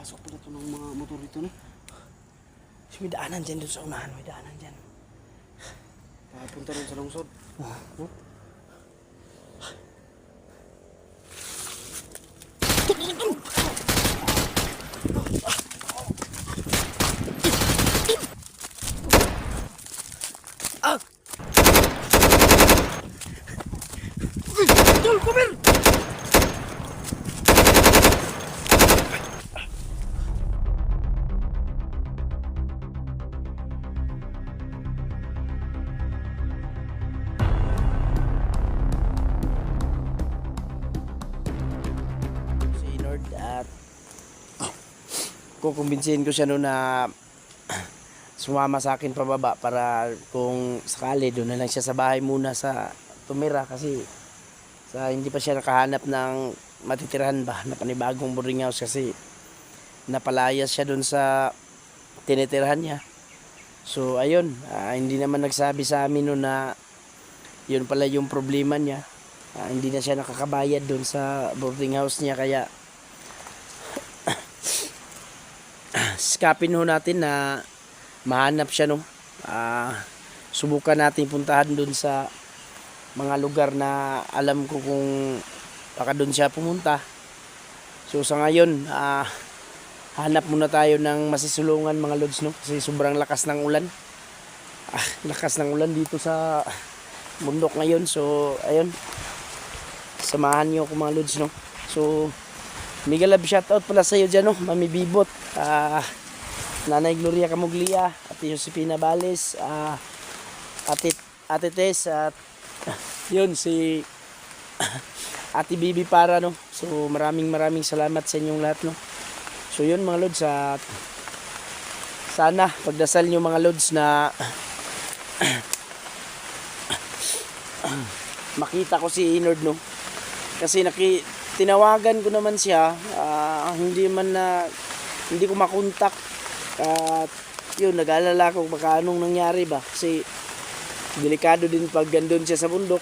Pasok pala ito ng mga motor dito, no? May daanan dyan doon sa unahan. May daanan dyan. Papunta rin sa lungsod. No? Ah! Tol, cover! Si Lord at kukumbinsihin ko siya noon na sumama sa akin pababa para kung sakali doon na lang siya sa bahay muna sa tumira kasi sa hindi pa siya nakahanap ng matitirahan ba na panibagong boarding house kasi napalayas siya doon sa tinitirahan niya. So ayun, hindi naman nagsabi sa amin noon na yun pala yung problema niya. Hindi na siya nakakabayad doon sa boarding house niya kaya skapin ho natin na mahanap siya no. Subukan natin puntahan doon sa mga lugar na alam ko kung baka doon siya pumunta. So sa ngayon, hanap muna tayo ng masisulungan mga lods no kasi sobrang lakas ng ulan. Lakas ng ulan dito sa bundok ngayon. So ayun, samahan niyo ako mga lods no. So mega love shoutout pala sa iyo diyan no, Mami Bibot, Nanay Gloria Camuglia, Ate Josepina Bales, Ate Tess at yun si Ate Bibi para no. So maraming salamat sa inyong lahat no. So yun mga lods, at sana pagdasal nyo mga lods na makita ko si Inord no. Kasi tinawagan ko naman siya, hindi ko makontak. At yun, nag-aalala ko baka anong nangyari ba kasi delikado din pag gandun siya sa bundok,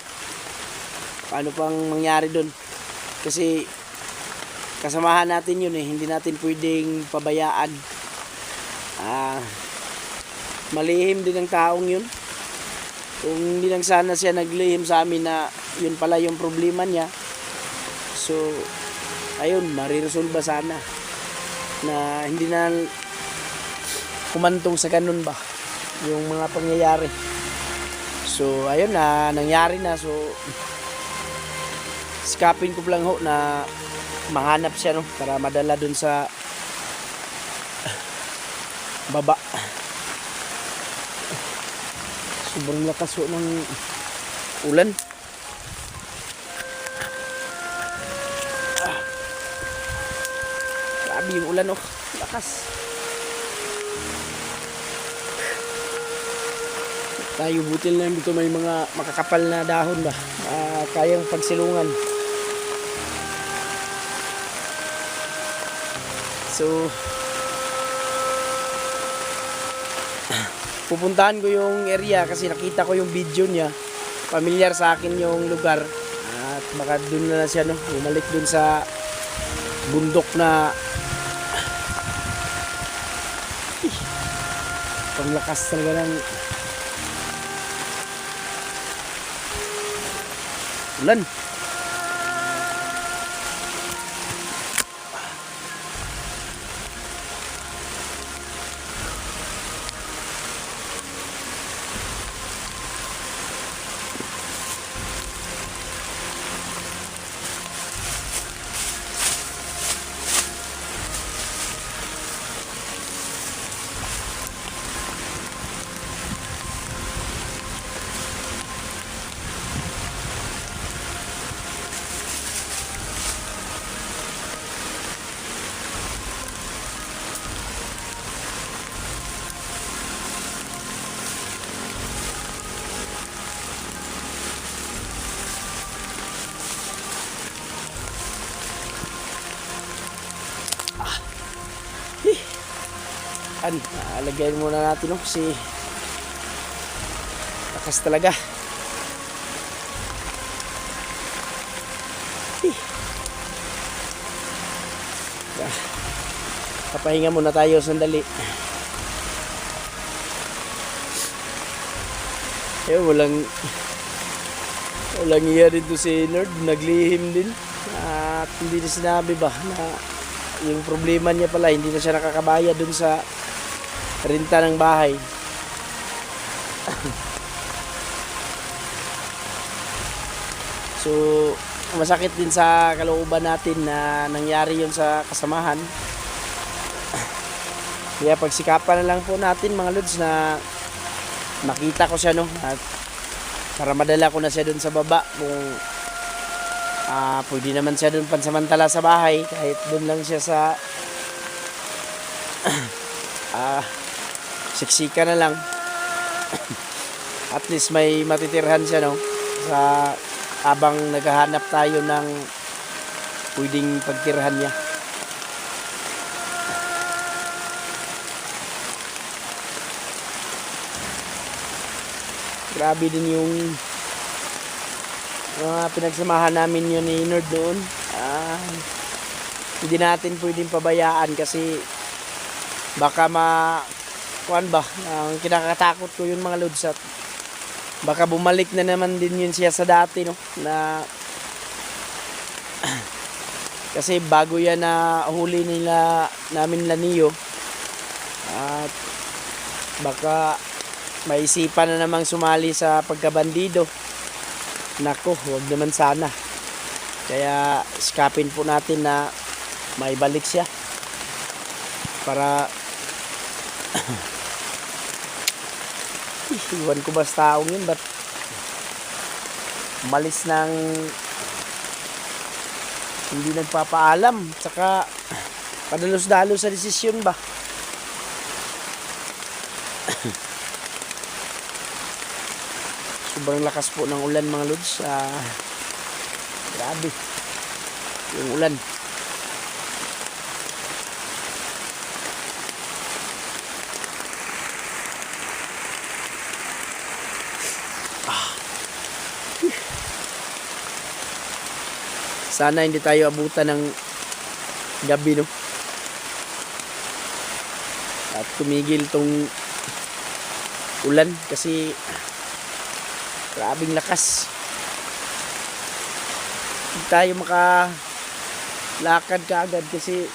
paano pang mangyari dun kasi kasamahan natin yun hindi natin pwedeng pabayaan. Malihim din ang taong yun. Kung hindi lang sana siya naglihim sa amin na yun pala yung problema niya, so ayun, mariresolba sana na hindi na kumantong sa ganun ba yung mga pangyayari. So ayun na, nangyari na. So skapin ko lang ho na mahanap siya no para madala dun sa baba. Sobrang lakas ho ng ulan. Grabe yung ulan oh, lakas. Tayo butil na dito, may mga makakapal na dahon ba, kayang pagsilungan. So pupuntahan ko yung area kasi nakita ko yung video niya, familiar sa akin yung lugar, at baka dun na siya no, bumalik dun sa bundok na panglakas talaga ng ulan. Lagyan muna natin no kasi lakas talaga. Papahinga muna tayo sandali. Walang iya dito si Nerd, naglihim din. At hindi na sinabi ba na yung problema niya pala, hindi na siya nakakabayad dun sa renta ng bahay. So, masakit din sa kalooban natin na nangyari yun sa kasamahan. Kaya pagsikapan na lang po natin mga lods na makita ko siya, no, at para madala ko na siya dun sa baba kung pwede naman siya dun pansamantala sa bahay, kahit dun lang siya sa siksika na lang. At least may matitirhan siya, no, sa habang naghahanap tayo ng pwedeng pagtirhan niya. Grabe din yung pinagsamahan namin yun ni Nerd doon. Hindi natin pwedeng pabayaan kasi baka kuan ba, ang kinakatakot ko yun mga lods, at baka bumalik na naman din yun siya sa dati, no, na kasi bago yan na huli nila namin Laniyo, at baka maisipan na namang sumali sa pagkabandido. Nako, huwag naman sana. Kaya iskapin po natin na maibalik siya para iwan ko ba sa taong yun, ba't umalis ng hindi nagpapaalam, tsaka padalos-dalos sa desisyon ba. Sobrang lakas po ng ulan mga lods. Grabe yung ulan. Sana hindi tayo abutan ng gabi, no, at tumigil tong ulan kasi grabing lakas. Hindi tayo makalakad kaagad kasi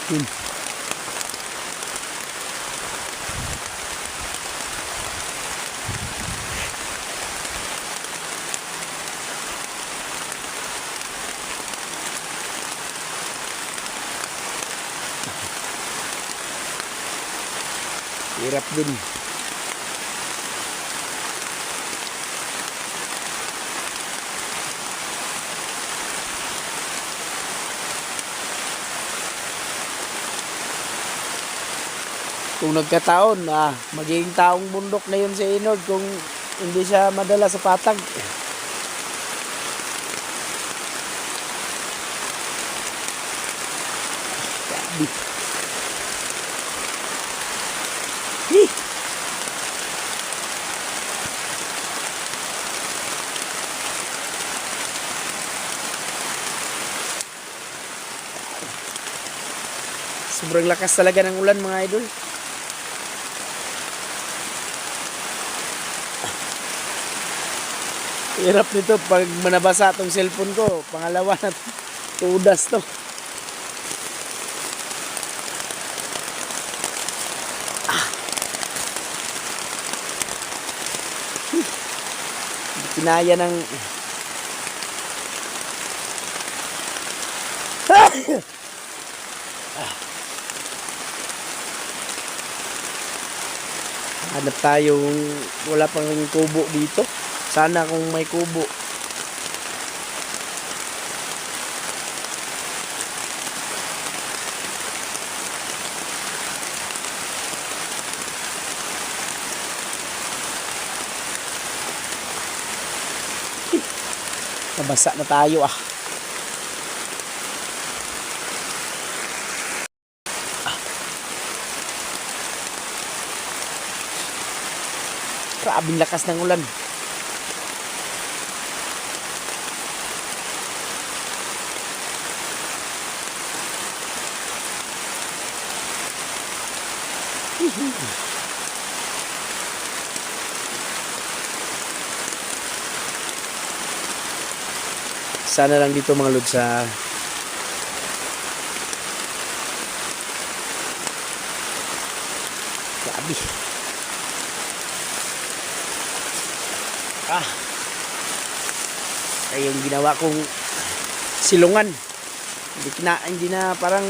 yun. Hirap din. Kung nagkataon, magiging taong bundok na yun si Inord kung hindi siya madala sa patag. Sobrang lakas talaga ng ulan mga idol. Hirap nito pag manabasa tong cellphone ko. Pangalawa na tudas to. Kinaya ng hanap tayong wala pang kubo dito. Sana kung may kubo. Nabasa na tayo Grabing lakas ng ulan. Sana lang dito mga lods sa grabe. Ay yung ginawa kong silungan. Hindi na parang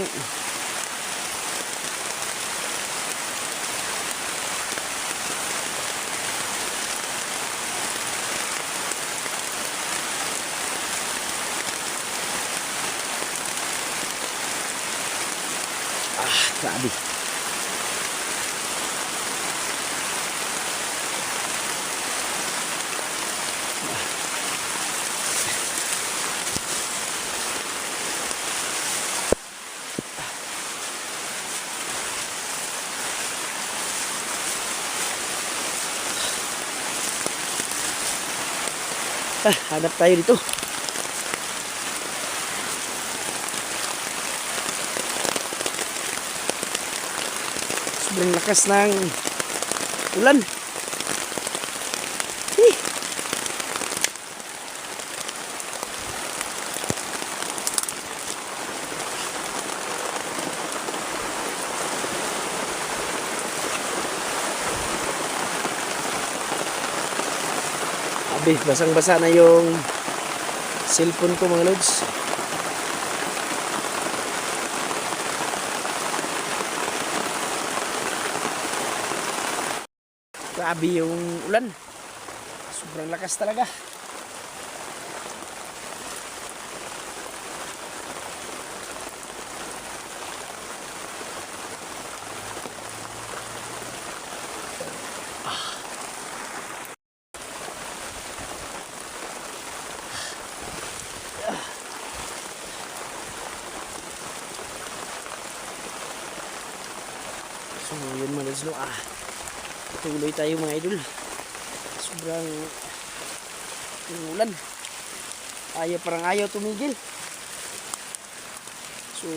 grabe. Hanap tayo dito. Sobrang lakas ng ulan. Abi, basang-basa na yung cellphone ko mga lods. Grabe yung ulan. Sobrang lakas talaga. So yun mga lods, no? Tuloy tayo mga idol. Sobrang yung ulan. Parang ayaw tumigil. So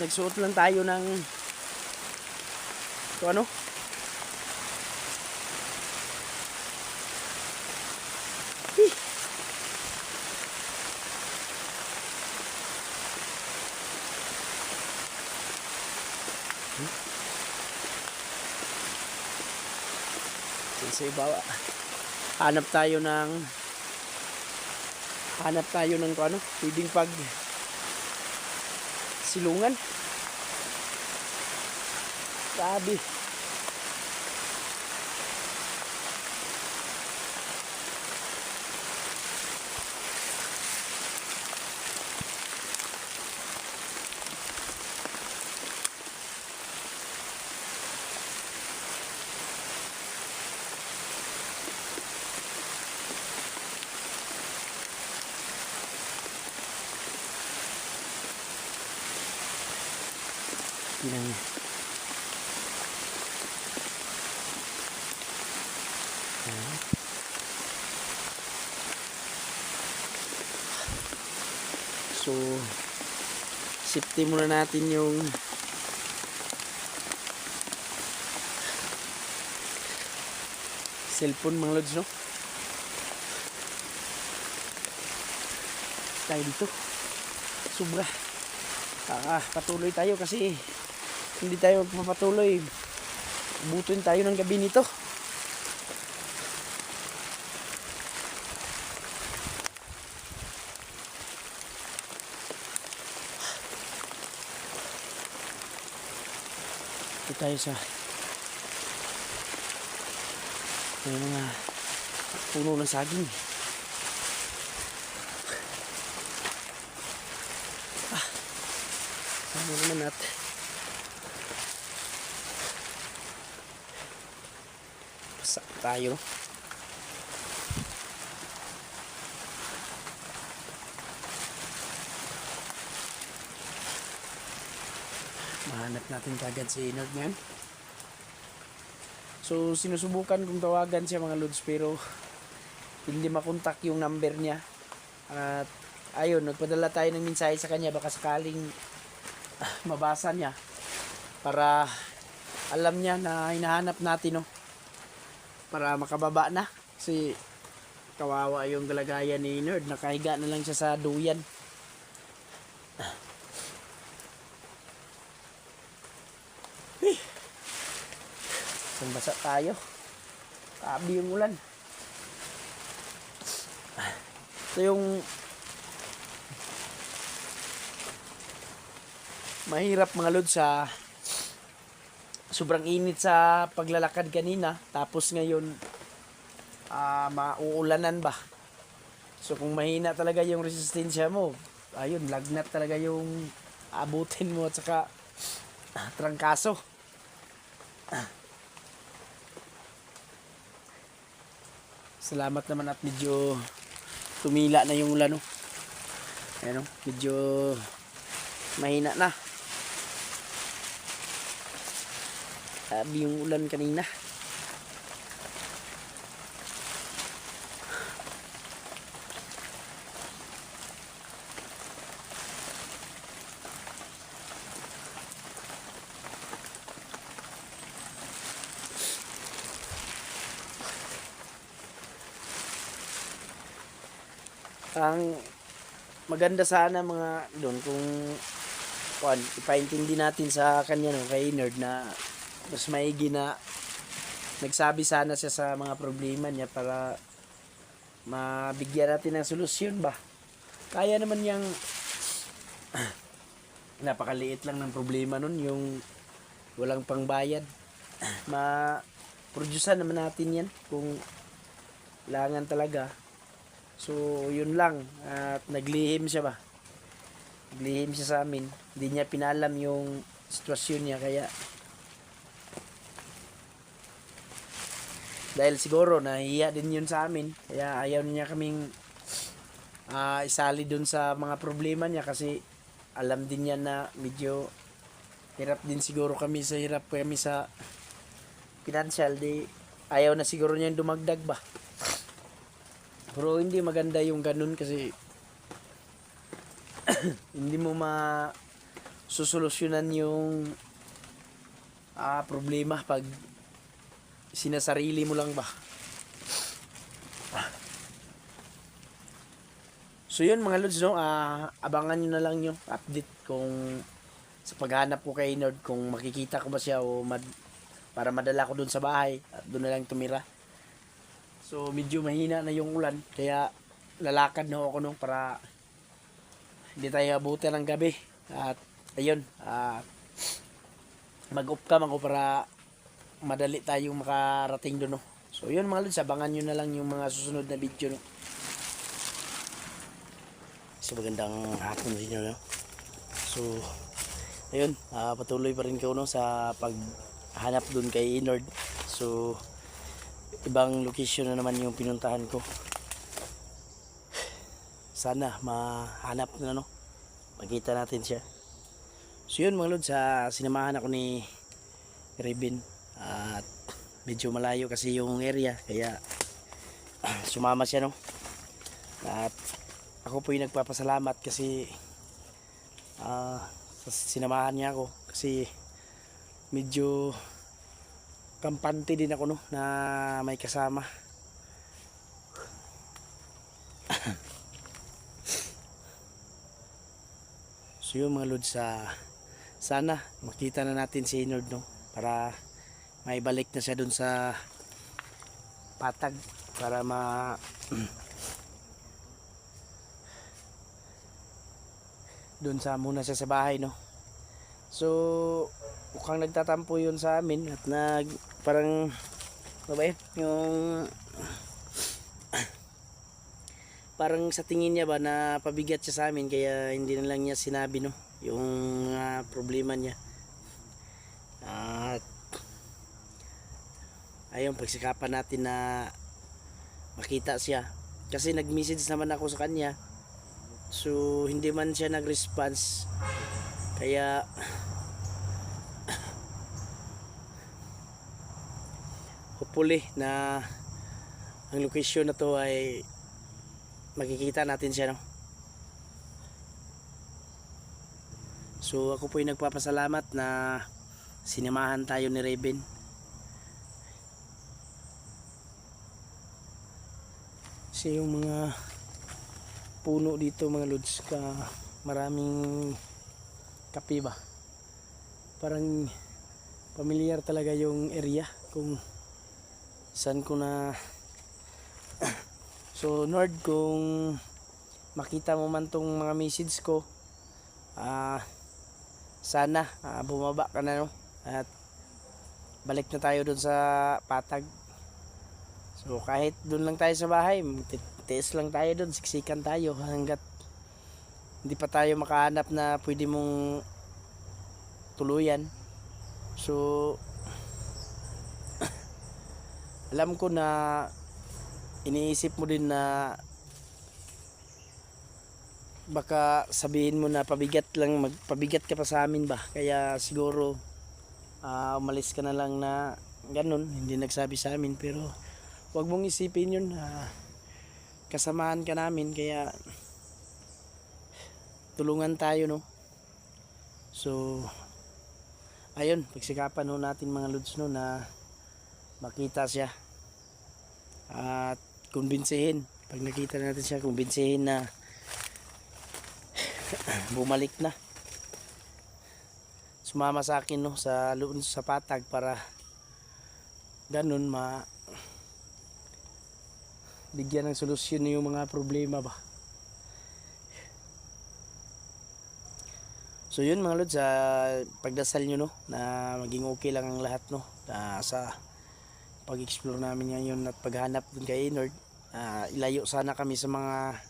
nagsuot lang tayo ng ito ano? Sa ibawa. Hanap tayo ng ano, pwedeng pag silungan. Grabe. Pinang so safety muna natin yung cellphone mga lods, no? Tayo dito sobra. Patuloy tayo kasi hindi tayo magpapatuloy, butuin tayo ng gabi nito. Ito tayo sa may mga puno ng saging. Ano naman natin basa tayo. Mahanap natin kagad si Nerdman. So sinusubukan kong tawagan siya mga lods pero hindi makontak yung number niya. At ayun, nagpadala tayo ng mensahe sa kanya, baka sakaling mabasa niya para alam niya na hinahanap natin, no? Para makababa na. Kasi kawawa yung galagayan ni Nerd. Nakahiga na lang siya sa duyan. Isang basa tayo. Tabi yung ulan. Ito yung mahirap mga lod sa sobrang init sa paglalakad kanina. Tapos ngayon mauulanan ba. So kung mahina talaga yung resistensya mo, ayun, lagnat talaga yung abutin mo at saka trangkaso. Salamat naman at medyo tumila na yung ulan, no? Ayan, no? Medyo mahina na. Sabi yung ulan kanina. Ang maganda sana mga doon kung ipaintindi natin sa kanya, no, kay Nerd, na mas maigi na nagsabi sana siya sa mga problema niya para mabigyan natin ng solusyon ba. Kaya naman yang napakaliit lang ng problema nun, yung walang pangbayad. Ma-producean naman natin yan kung kailangan talaga. So, yun lang. At naglihim siya ba? Naglihim siya sa amin. Hindi niya pinalam yung sitwasyon niya. Kaya, dahil siguro nahihiya din yun sa amin. Kaya ayaw niya kaming isali dun sa mga problema niya. Kasi alam din niya na medyo hirap din siguro kami sa financial. Di, ayaw na siguro niya dumagdag ba. Pero hindi maganda yung ganun kasi hindi mo susolusyonan yung problema pag sinasarili mo lang ba. So yun mga lods, no? Abangan nyo na lang yung update kung sa paghanap ko kay Nerd, kung makikita ko ba siya o para madala ko dun sa bahay at dun na lang tumira. So medyo mahina na yung ulan, kaya lalakad na ako nung para hindi tayo abutin ng gabi. At ayun, mag-upcam ako para madali tayong makarating doon, no? So yun mga lods, abangan nyo na lang yung mga susunod na video, no? So magandang hapon din nyo, no? So ayun, patuloy pa rin ko, no, sa paghanap doon kay Nerd. So ibang location na naman yung pinuntahan ko. Sana mahanap na, no? Makita natin siya. So yun mga lods, sinamahan ako ni Rebin. At medyo malayo kasi yung area, kaya sumama siya, no? At ako po yung nagpapasalamat kasi sinamahan niya ako kasi medyo kampante din ako, no, na may kasama. So yun mga lods, sana makita na natin si Nerd, no, para maibalik na siya dun sa patag para dun sa muna siya sa bahay, no. So mukhang nagtatampo yun sa amin at parang ano ba yun? Yung parang sa tingin niya ba na pabigat siya sa amin, kaya hindi na lang niya sinabi, no, yung problema niya. At ayun, pagsikapan natin na makita siya kasi nag-message naman ako sa kanya. So hindi man siya nag-response, kaya hopefully na ang location na to ay makikita natin siya, no? So ako po ay nagpapasalamat na sinamahan tayo ni Raven. Kasi yung mga puno dito mga lods, maraming kape ba, parang familiar talaga yung area kung saan ko na. So Nord, kung makita mo man tong mga message ko, sana bumaba ka na, no? At balik na tayo dun sa Patag. So kahit dun lang tayo sa bahay, tiis lang tayo dun, siksikan tayo hanggat hindi pa tayo makahanap na pwede mong tuluyan. So alam ko na iniisip mo din na baka sabihin mo na pabigat ka pa sa amin ba, kaya siguro umalis ka na lang na ganun, hindi nagsabi sa amin. Pero wag mong isipin yun, kasamahan ka namin, kaya tulungan tayo, no? So ayun, pagsikapan ho natin mga lods, no, na makita siya at kumbinsihin. Pag nakita natin siya, kumbinsihin na bumalik na, sumama sa akin, no, sa Patag, para ganun bigyan ng solusyon yung mga problema ba. So yun mga lods, pagdasal nyo, no, na maging okay lang ang lahat, no, sa pag-explore namin ngayon at paghanap dun kay Nord. Ilayo sana kami sa mga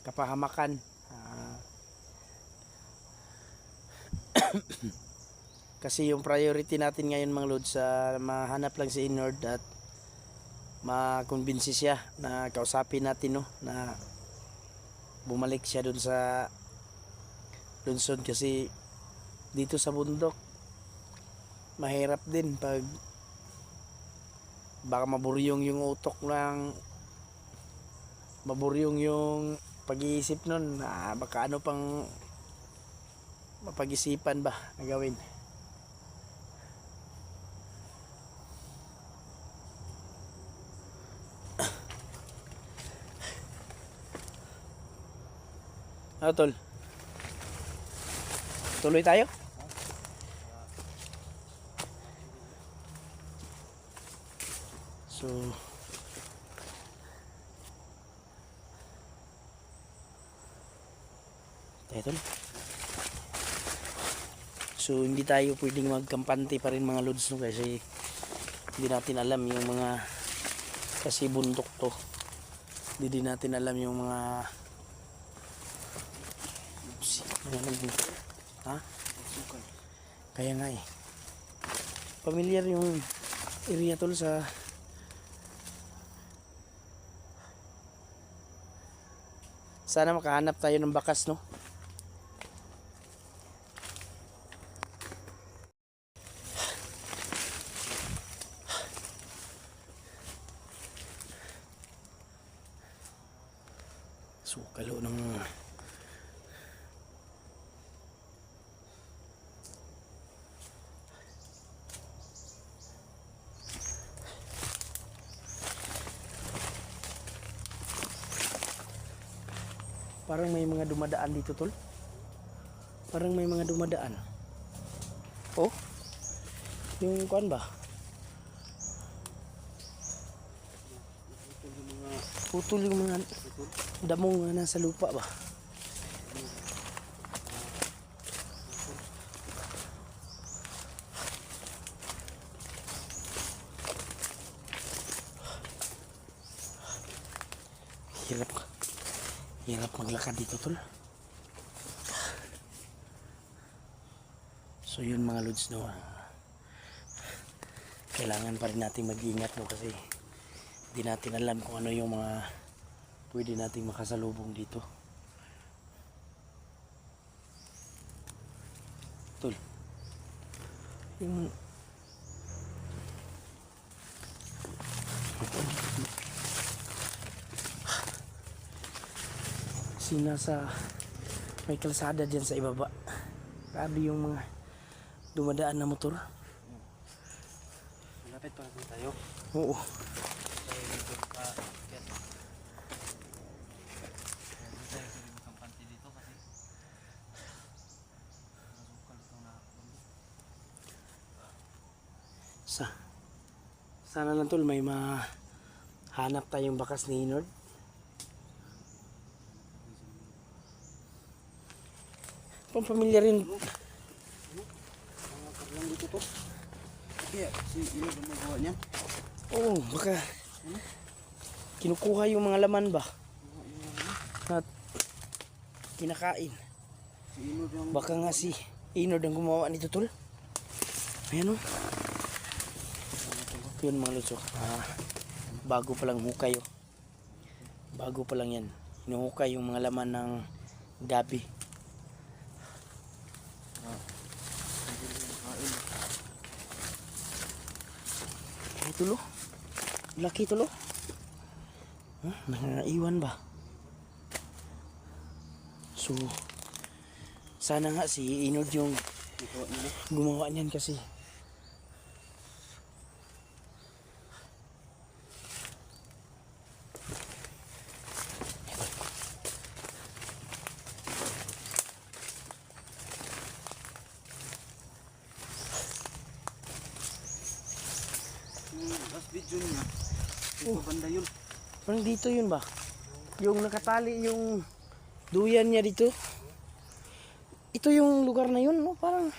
kapahamakan. Kasi yung priority natin ngayon mga lods, mahanap lang si Nord at makumbinsi siya na kausapin natin, no, na bumalik siya dun sa lungsod. Kasi dito sa bundok mahirap din pag baka maburyong yung utok lang, maburyong yung pag-iisip nun, baka ano pang mapag-isipan ba na gawin. Tol, tuloy tayo. So tol, so hindi tayo pwedeng magkampante pa rin mga lods, no, kasi hindi natin alam yung mga, kasi bundok to, hindi din natin alam yung mga kaya nga familiar yung area tol, sana makahanap tayo ng bakas, no. Sukalo ng parang may mga dumadaan dito tol, parang may mga dumadaan. Oh, yung kuan ba, putol yung mga damong nga nasa lupa ba. Hirap maglakad dito tol. So yun mga lods, no, kailangan pa rin natin mag-ingat, no, kasi hindi natin alam kung ano yung mga pwede nating makasalubong dito tol. Yung nasa may kalsada dyan sa ibaba, grabe yung mga dumadaan na motor. Malapit pa naman tayo. Oo. Tayo dito ka. Kaya tayo pwede magkampante dito kasi masukal ito na bundok. Sana lang tol may mahanap tayong bakas ni Inord. Pamilya rin. Mga karlang dito to. Kaya si Ino ang magawa niyan. Oo, baka kinukuha yung mga laman ba? At kinakain. Si Ino ang Baka nga si Inord ang gumawa nito tol. Ayan o. Yun mga lutsok. Bago pa lang hukay oh. Bago pa lang yan. Hinuhukay yung mga laman ng gabi. Ay tulo. Laki tulo. Nangaiwan ba? So sana nga si Inod yung gumawa niyan kasi last video niya. Ito banda yun. parang dito yun ba? Yung nakatali yung duyan niya dito. Ito yung lugar na yun, no? Parang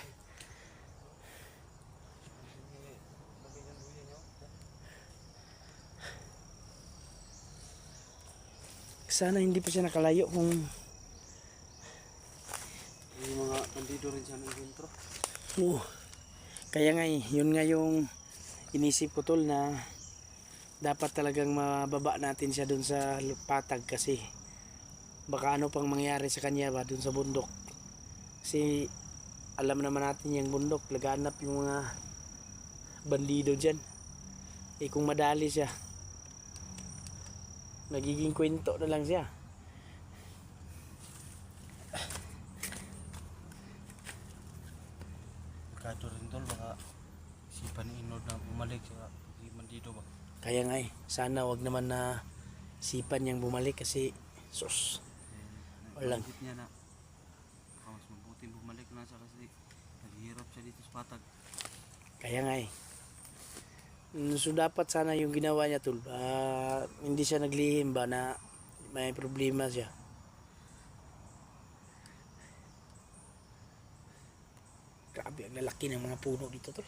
sana hindi pa siya nakalayo kung Yung mga bandido rin siya ng dentro. kaya nga yun nga yung inisip ko tol na dapat talagang mababa natin siya dun sa patag kasi baka ano pang mangyari sa kanya ba dun sa bundok kasi alam naman natin yung bundok laganap yung mga bandido dyan kung madali siya nagiging kwento na lang siya. Kado rin tol, baka isipan ni Inod na bumalik sa bandido ba? Kaya nga sana wag naman na isipan niyang bumalik kasi sus walang Nabanggit niya na baka mas mabuting bumalik na siya kasi naghihirap siya dito sa patag. kaya nga so dapat sana yung ginawa niya tol hindi siya naglihim ba na may problema siya. Grabe ang lalaki ng mga puno dito tol.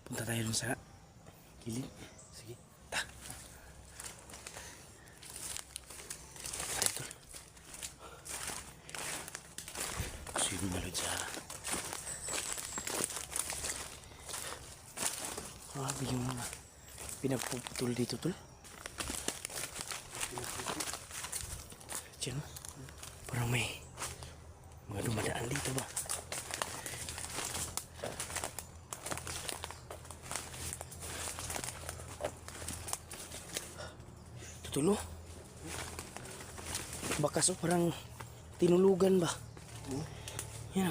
Punta tayo dun sa gilid. Sige. Ta. Tayo tol. Sino malod siya? Grabe yung mga pinagpuputol dito tol. Diyan. Parang may mga dumadaan dito ba? Tulo. Baka so parang tinulugan ba? Yan.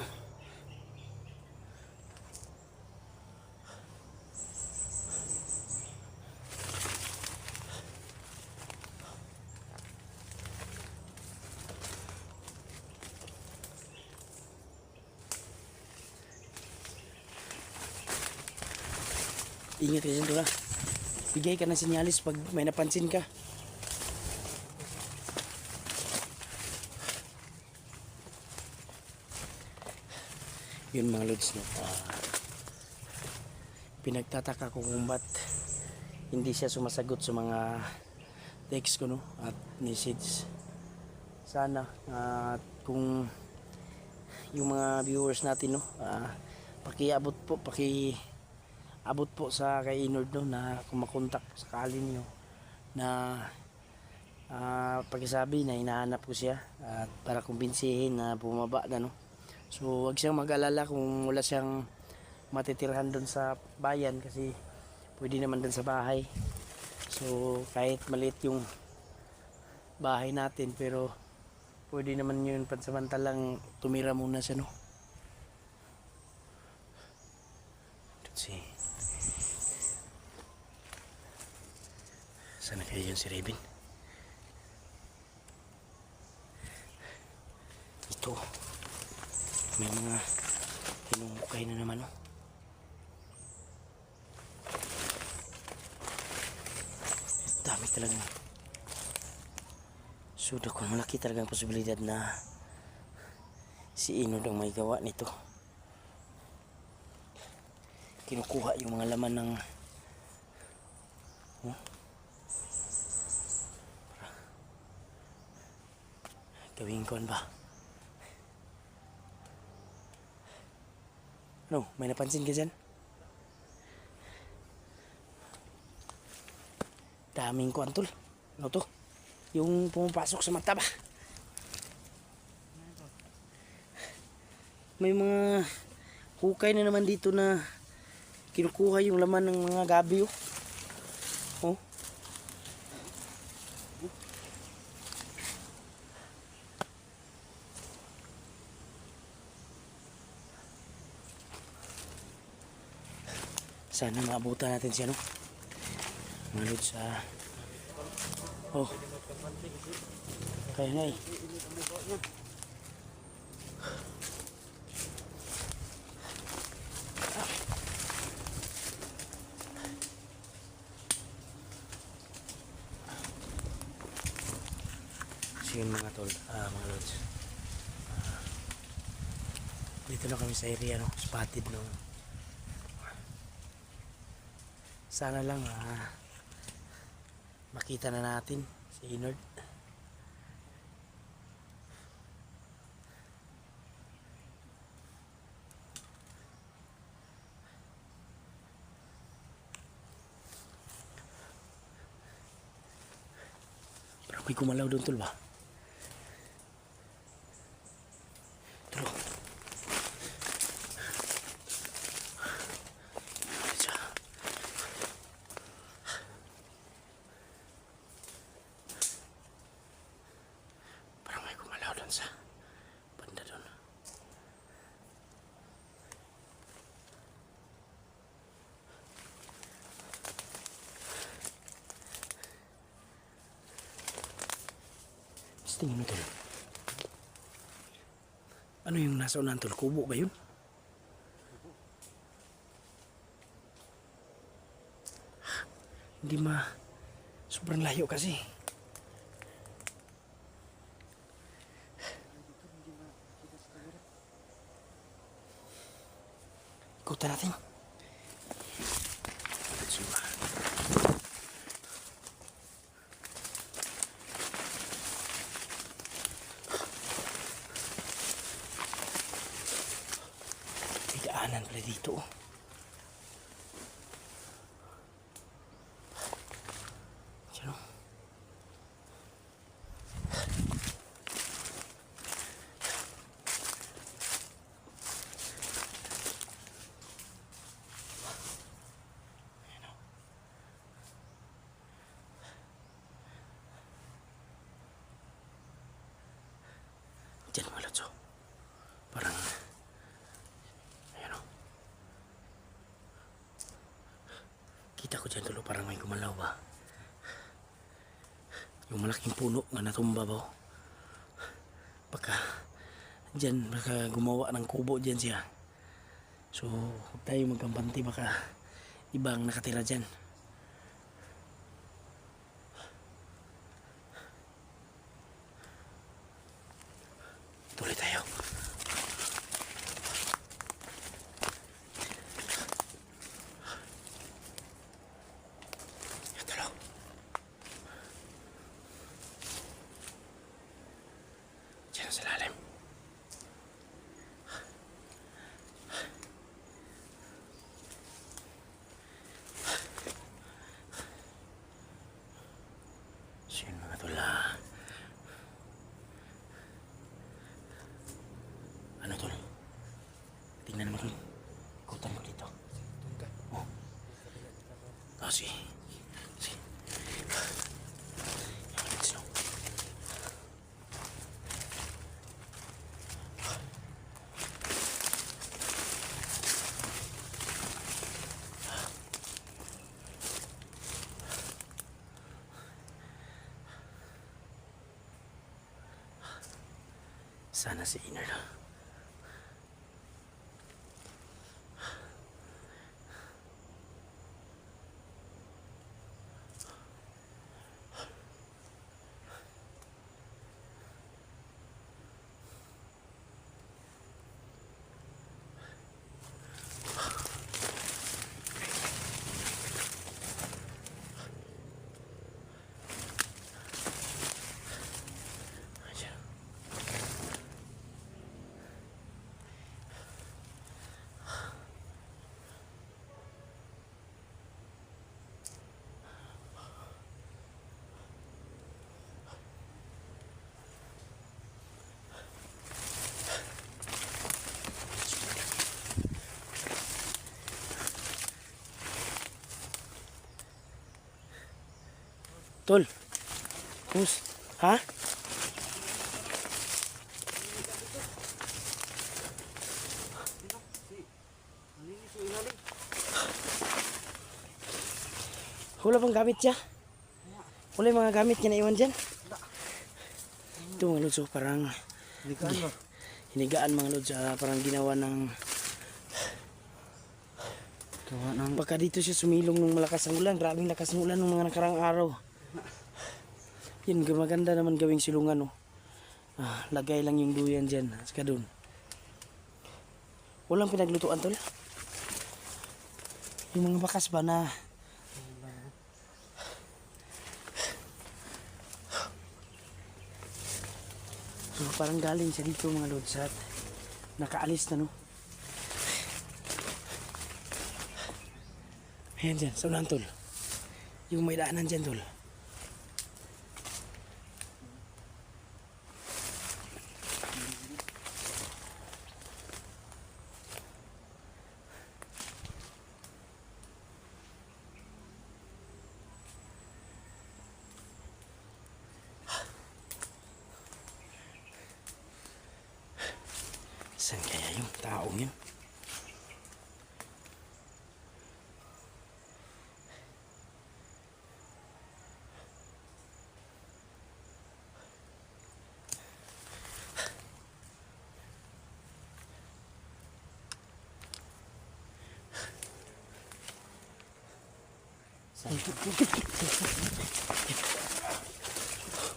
Ingat ka dyan, Tula. Bigay ka ng sinyalis pag may napansin ka. Yun mga lods, no? Pinagtataka ko kung ba't hindi siya sumasagot sa mga text ko, no? At message. Sana at kung yung mga viewers natin, no, pakiabot po sa kay Inord, no, na kung makontak sakali niyo na pakisabi na hinahanap ko siya at para kumbinsihin na bumaba na, no. So wag siyang mag-alala kung wala siyang matitirhan doon sa bayan kasi pwede naman doon sa bahay. So kahit maliit yung bahay natin pero pwede naman yun pansamantalang tumira muna siya, no. Let's see. Sana kaya yun si Raven? Ito. May mga hinungkay na naman, no. Dami talaga. So, kung malaki talagang posibilidad na si Inod ang may gawa nito. Kinukuha yung mga laman ng gawing kon ba? Ano? May napansin ka dyan? Daming kuwan, tol. Ano to? Yung pumapasok sa mata ba? May mga hukay na naman dito na kinukuha yung laman ng mga gabi, oh. Oh. Sana maabutan natin siya, no? Mga lods, oh. Kaya nga eh. So yun mga tol, mga lods. Dito na kami sa area, no? Spotted, no? Sana lang makita na natin si Inord. Pero may gumalaw doon, tol ba? Tol. Parang may gumalaw doon sa banda doon. Tingin mo, tol. Ano yung nasa unahan, tol? Kubo ba yun? Hindi sobrang layo kasi. Ikutan natin. Daanan pala dito. Diyan, oh. Ayan, oh. Diyan mga lods, oh. Parang kita ko dyan, tulo, parang may gumalaw ba? Yung malaking puno nga natumba ba? Baka dyan, baka gumawa ng kubo dyan siya. So huwag tayo magkampante, baka ibang nakatira dyan. si. Let's go. Sana si Inner. Tol. Kus. Ha? Malinis yung ilalim. Wala bang gamit siya? Wala yung mga gamit niya na iwan dyan? Ito mga lods, parang Likaan mo. hinigaan mga lods, parang ginawa ng Gawa ng... baka dito siya sumilong ng malakas ang ulan. Grabing lakas ng ulan ng mga nakarang araw. Yan, maganda naman gawing silungan, oh. Lagay lang yung duyan dyan, saka dun. Walang pinaglutuan, tol. Yung mga bakas ba na so, parang galing siya dito mga lods at nakaalis na, no. Ayan dyan, sa unahan, tol. Yung may daanan dyan, tol. Saan kaya yung taong yun?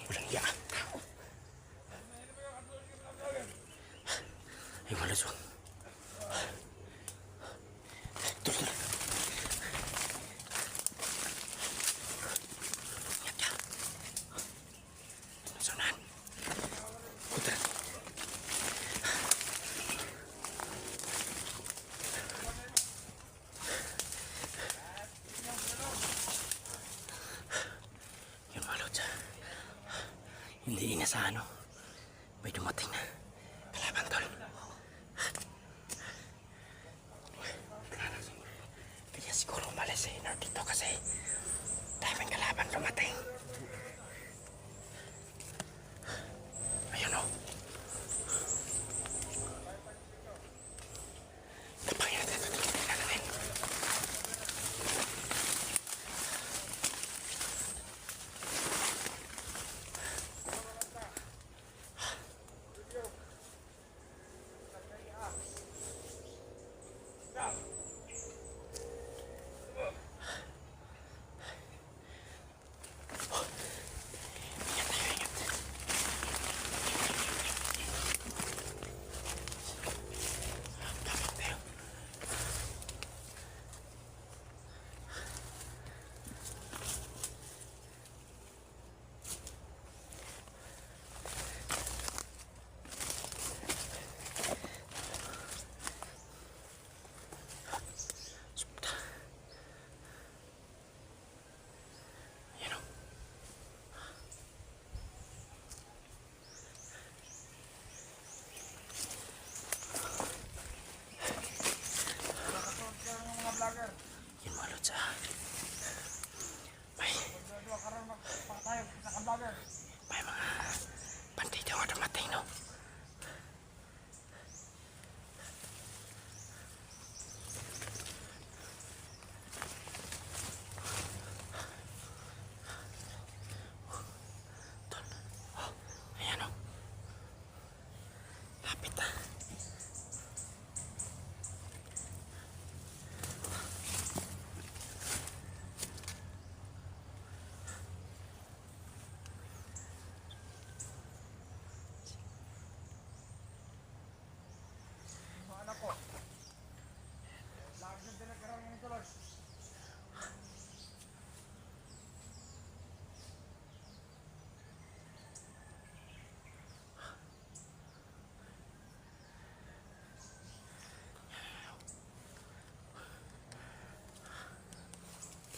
Walang iya. Ay, malas wag. Tol, tol. Sa unahan. Putra. Yun mga lods. Hindi inasahan, no? May dumating na kalaban, tol. Kaya siguro umalis si Inner dito kasi daming kalaban dumating. Ayun, no? Kapangin natin ito. Tingnan natin. Ingat.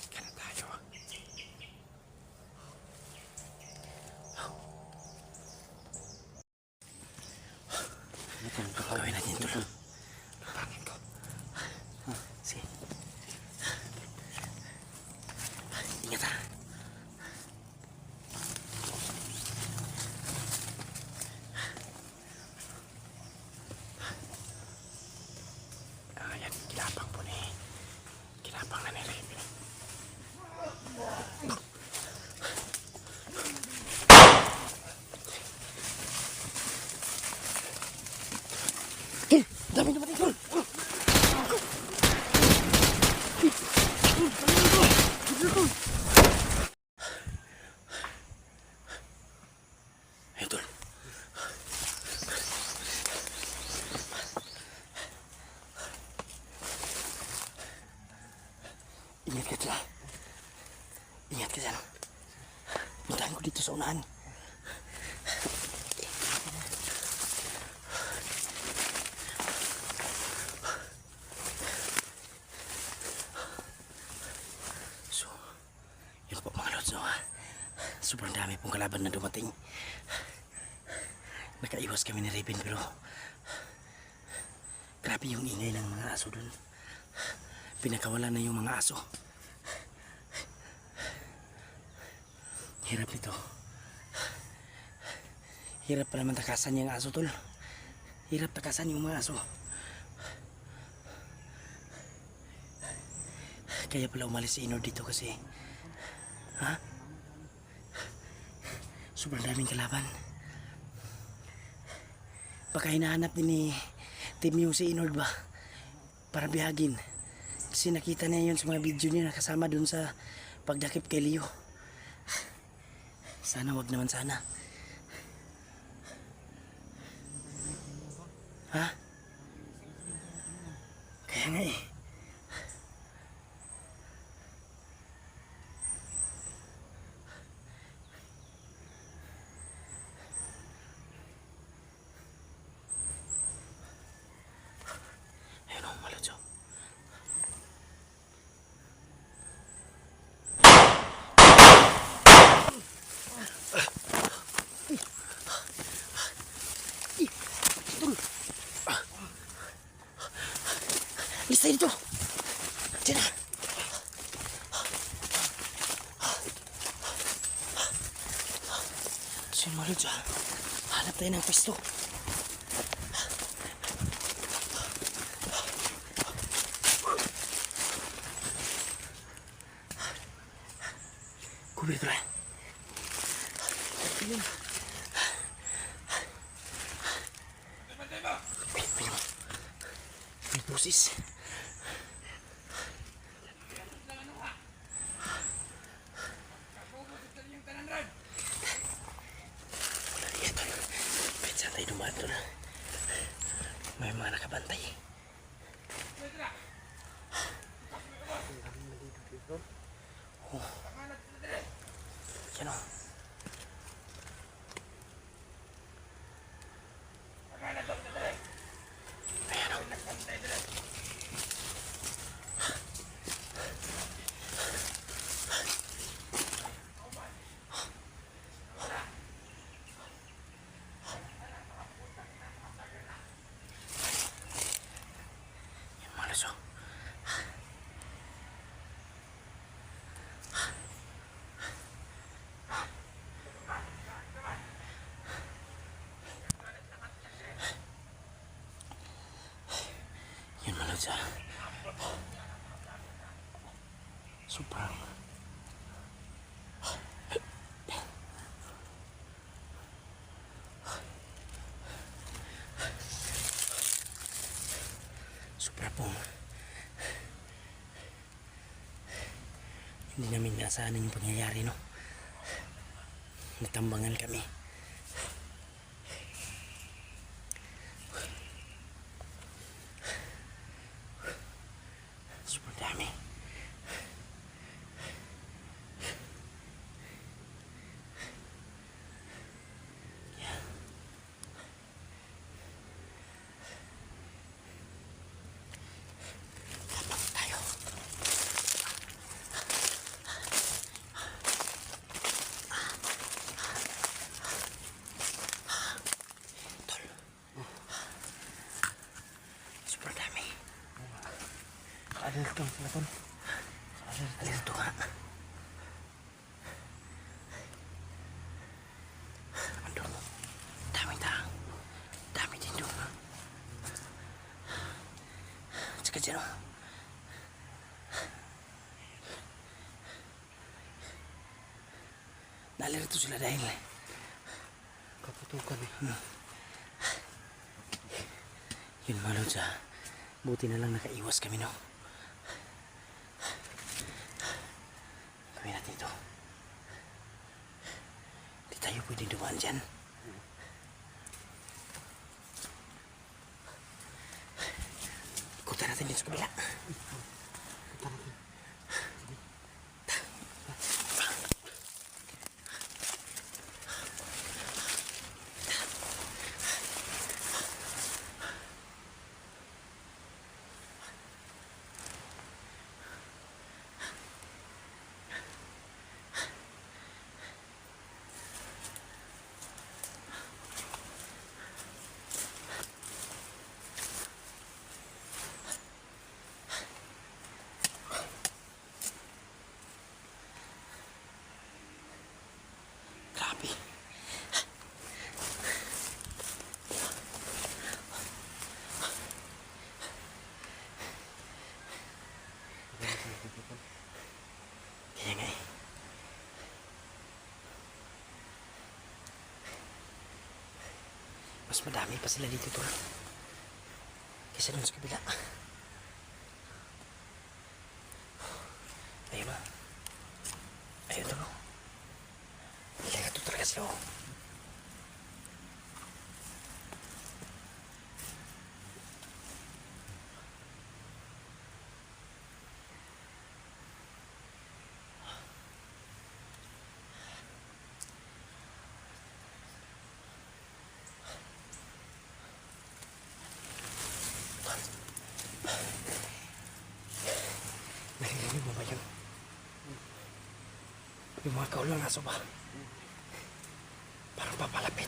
Ika na tayo. Ang gawin natin ito lang. Pangin ko. Sige. Ingat ha. Ayan, kilapang po ni. Kilapang na ni Remy. Dami naman ito. Ayo tol. Ingat ka dyan. Ingat ka dyan. Puntahan ko dito sa unahan. So, yun po mga lods, no? Sobrang dami pong kalaban na dumating. Nakaiwas kami ni Raven pero grabe yung ingay ng mga aso dun. Pinakawala na yung mga aso. Hirap nito. Hirap pa naman takasan yung aso tol. Hirap takasan yung mga aso. Kaya pala umalis si Inor dito kasi sobrang daming kalaban. Baka hinahanap din ni Tim yung si Inord ba para bihagin. Kasi nakita niya yun sa mga video niya kasama dun sa pagdakip kay Leo. Sana wag naman sana. Ha? Kaya nga eh. Ayun o, malodyo. Alis tayo dito. Diyan na. So yun mga lods, hanap tayo ng pwesto. Kubir ito lang. May busis. May mga nakabantay. Oh. Yan o. Ayan o. Yan malas o. Yan malas o. Sobrang kahapon. Hindi namin naasahan yung pangyayari, no? Natambangan kami. Super dami. Yan. Tapang tayo. Tol. Super dami. Alerto sila tol. Alerto ka. Andun. Daming tao. Dami din doon. Tsaka dyan, oh. Naalerto sila dahil Kaputukan eh. yun mga lods, buti na lang nakaiwas kami, no? Gawin natin ito. Hindi tayo pwedeng dumaan dyan. Ikutan natin dito sa kabila. Grabe. Kaya nga eh. Mas madami pa sila dito, tol. Kaysa dun sa kabila. Ayun, oh. Ayun, tol. Ilaga ito talaga sila, oh. Narinig mo ba yun? Yung mga kaulang aso ba? Parang papalapit.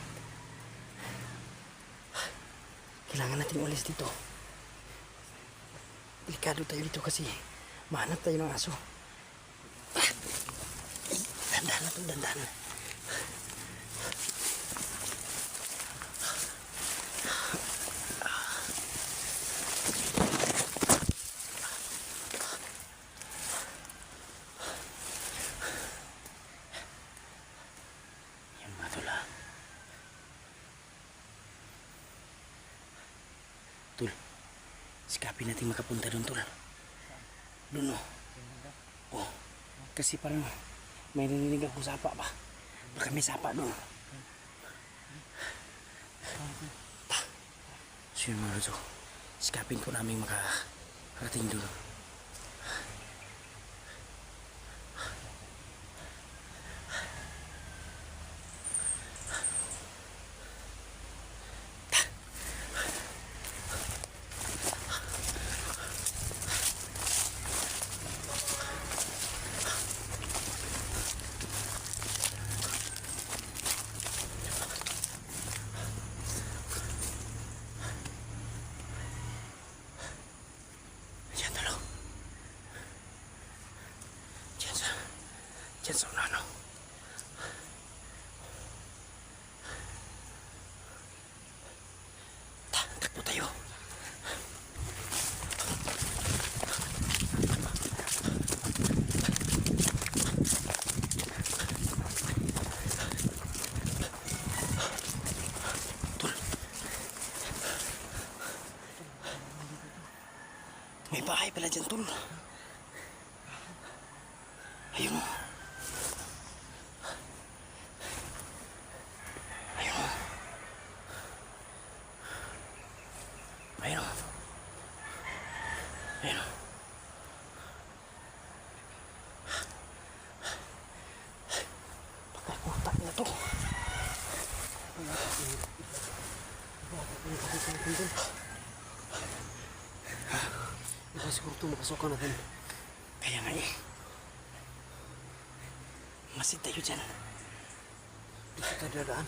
Kailangan natin ulis dito. Delikado tayo dito kasi mahanap tayo ng aso. Dandan na ito, dandan. Yan mga tol, ah. Tol, sikapin natin makapunta doon, tol. Doon, oh. Oh, kasi parang may narinig ako sapa pa. Baka may sapa doon. So yun mga lods, sikapin ko namin makarating doon. Diyan talo. Diyan sa unano. Takbo tayo. May bahay pala dyan, tol. Ayun o. Ayun o. Ayun o. Ayun o. Pagkakutak na to. Ikaw siguro ito makasokan natin. Kaya nga eh. Masid tayo dyan. Dito tayo dadaan.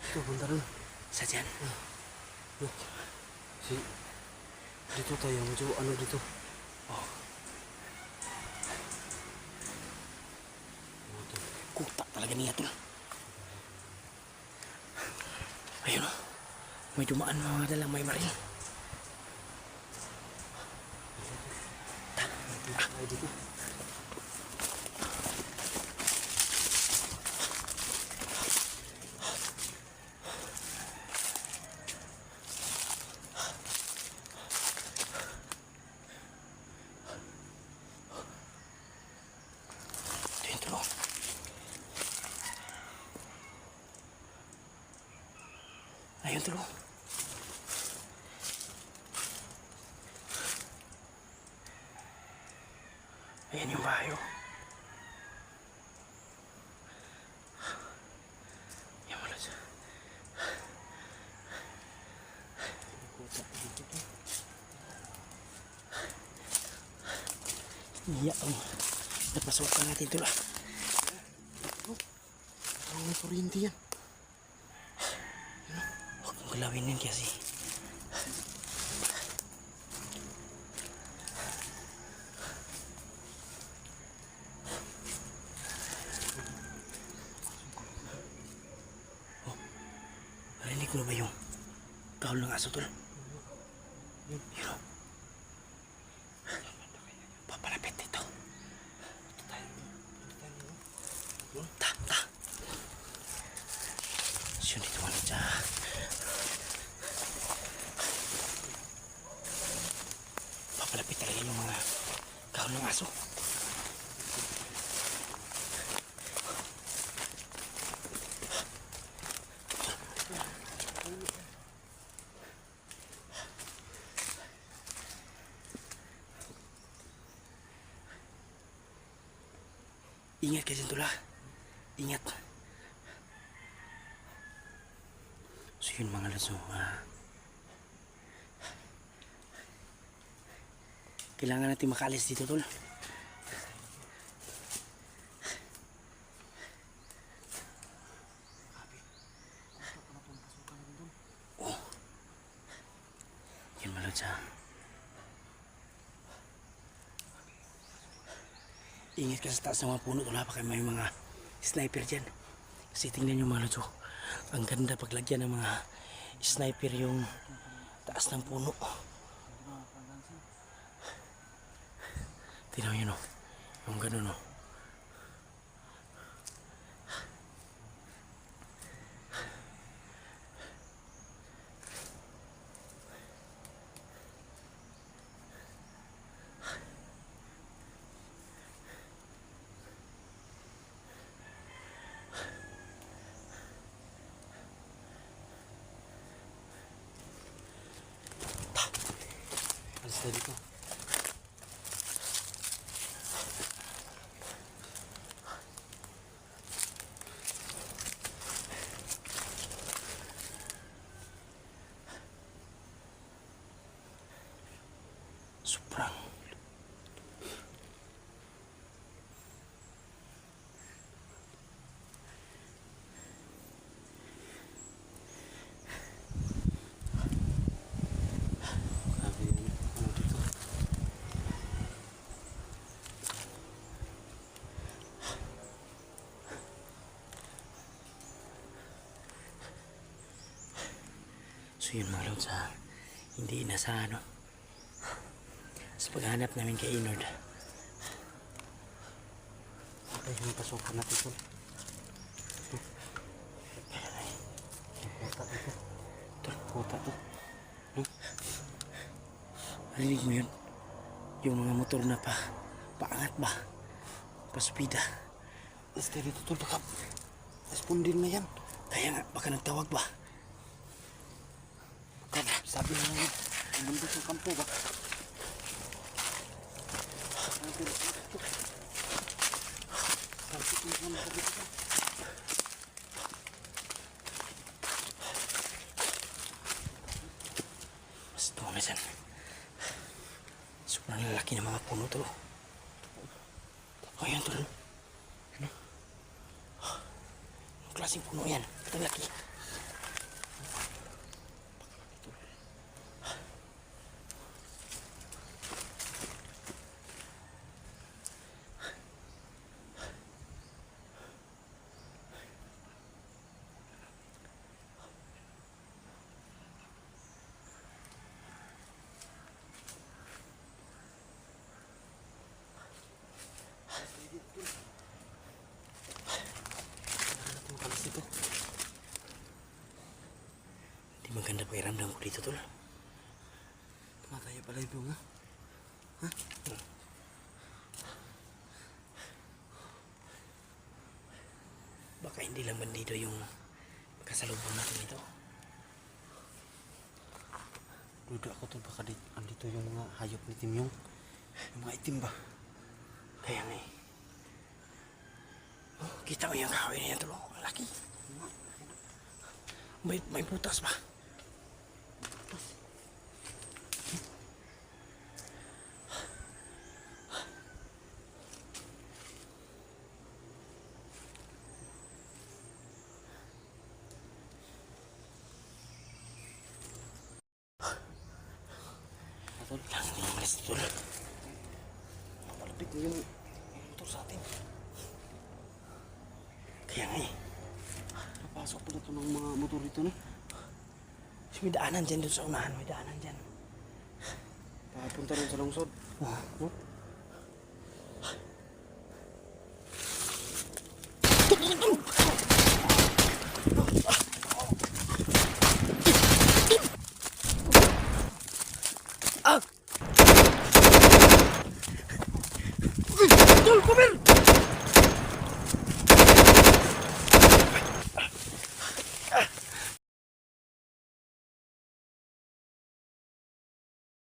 Ito, banda rin. Sa dyan. Look. Dito tayo, medyo ano dito. Oh. Kutak talaga niya tol. Ayun o. May dumaan mga dalang may maril. Ay, dito. Ito yung tulo. Ayun tulo. Ayan yung bahay o. Yan mo lang. Iya o. Napasukan natin ito lang. Ang may kuryente yan. Huwag mong galawin yan kasi. Oh, narinig mo ba yung kahol ng aso tol? Yun o. Papalapit dito. Ta, ta. Yun dito ano dyan. Papalapit talaga yung mga kahol ng aso. Ingat kasi tula. Ingat. So yun mga laso. Kailangan natin makaalis dito tol. Oh. Yun mga laso. Ingat ka sa taas ng mga puno. Wala pa kayo may mga sniper dyan. Kasi tingnan nyo mga lods. Ang ganda paglagyan ng mga sniper yung taas ng puno. Tingnan nyo no. Yung gano'n no. Alis tayo dito. Sobrang. Grabe yung ano dito. So yun mga lods hindi inasahan no. Sa paghanap namin kay Inord. Ay, yung pasokan natin ito. Kuta dito. Kuta to. Narinig mo yun? Yung mga motor na paangat ba? Pasupida. Steady tutol baka respondin na yan. Kaya nga, baka nagtawag ba? Baka sabi na lang nandito sa kampo ba? Mas tumamesan. Sobrang lalaki ng mga puno to. O yan to. Ano? Anong klaseng puno yan? Ito laki. Di maganda pakiramdam ko dito tol. Tumataya pala yung bunga. Ha? Baka hindi lang bandido yung kasalubong natin ito. Duda ako tol baka andito yung mga hayop ni Timyong. Yung mga itim ba? Kaya nga eh. Oh, kita mo yung kahoy na yan tol. Ang laki. May butas ba? Tol, Lang yung malis tol. palapit yung motor sa atin. Kaya nga eh. Napasok pala ito ng mga motor dito na. May daanan dyan doon sa unahan. May daanan dyan. Papunta rin sa lungsod. Oh. Ah! Tol, come here!